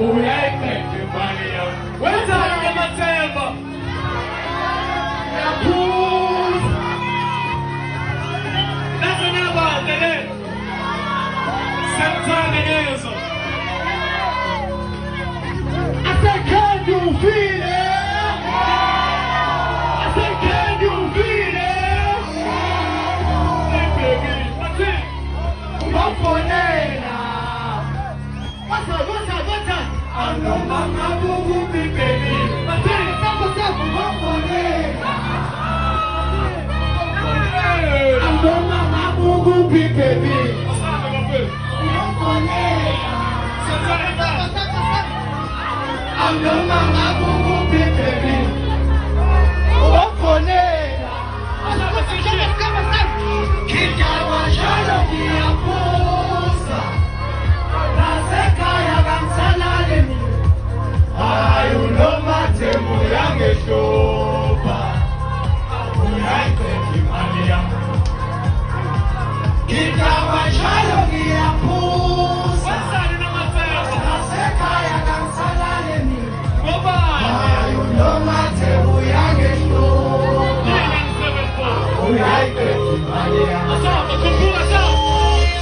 Uyayiphethe imali yami. Wenzani noMathemba? Ngiyaphuza. Nazo nabande le. Sengithanda ngezo. I said, can you feel it? I said, can you feel it? Hey baby, Mathemba. Ubafonela. What's up? I'm no mama boo baby. Mathemba, ubafonela. I'm no mama boo baby. I'm no mama boo baby. Ubafonela. Kijawa shalo kiyaposa. Nasekaya kamsalale mi. Ayu no matemu yangeshoba. Uyayiphethe imali yami. Kijawa shalo kiyaposa. Nasekaya kamsalale mi. Ayu no matemu yangeshoba. Uyayiphethe imali yami.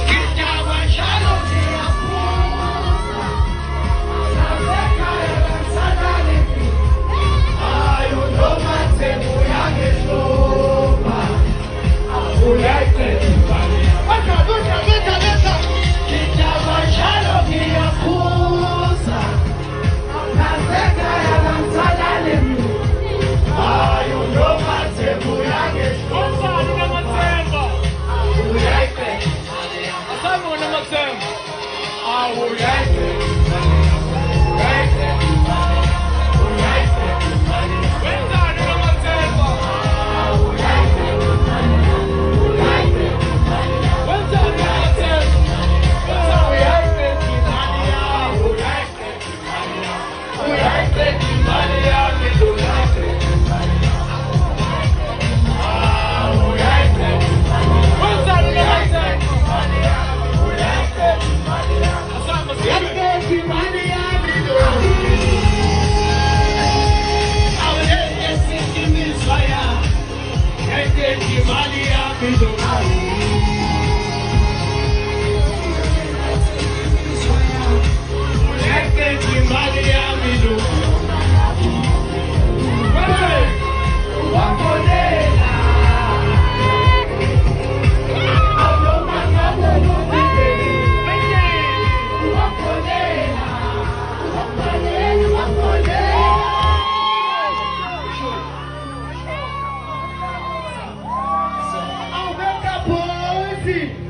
Kijawa shalo kiyaposa. Nasekaya kamsalale mi. Ayu no matemu yangeshoba. Uyayiphethe imali yami. Kijawa shalo kiyaposa. Nasekaya kamsalale mi. Ayu no matemu yangeshoba. Uyayiphethe imali yami.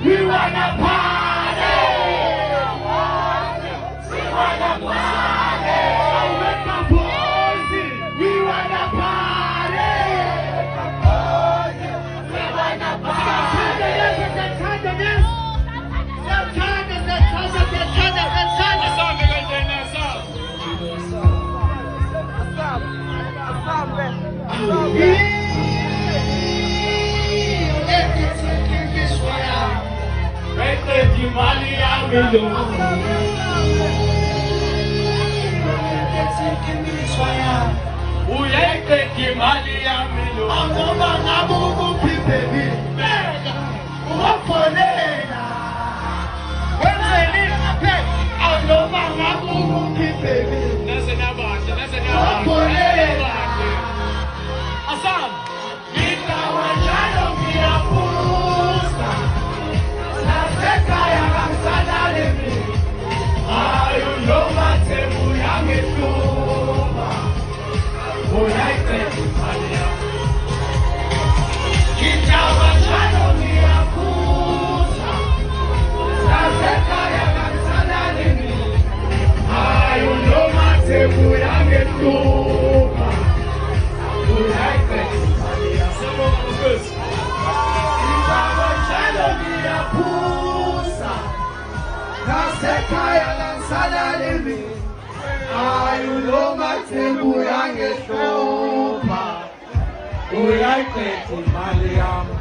We wanna party! We wanna party! With my boys, we wanna party! We wanna party! Imali yami lo. Uyayiphethe imali yami lo. Ngoba ngabe ukuphi baby? Ubafonela. Wenzeni aphe? Ngoba ngabe ukuphi baby? Naze nabande. Ubafonela. Asam. Ngidawa njalo ngiyaphuza. Nasekaya kamsalale mi. Ayu no matemu yangeshoba. Uyayiphethe imali yami. Kijawa njalo ngiyaphuza. Nasekaya kamsalale mi. Ayu no matemu yangeshoba. Uyayiphethe imali yami. Kijawa njalo ngiyaphuza. Nasekaya kamsalale mi. Ayu no matemu yangeshoba. Uyayiphethe imali yami.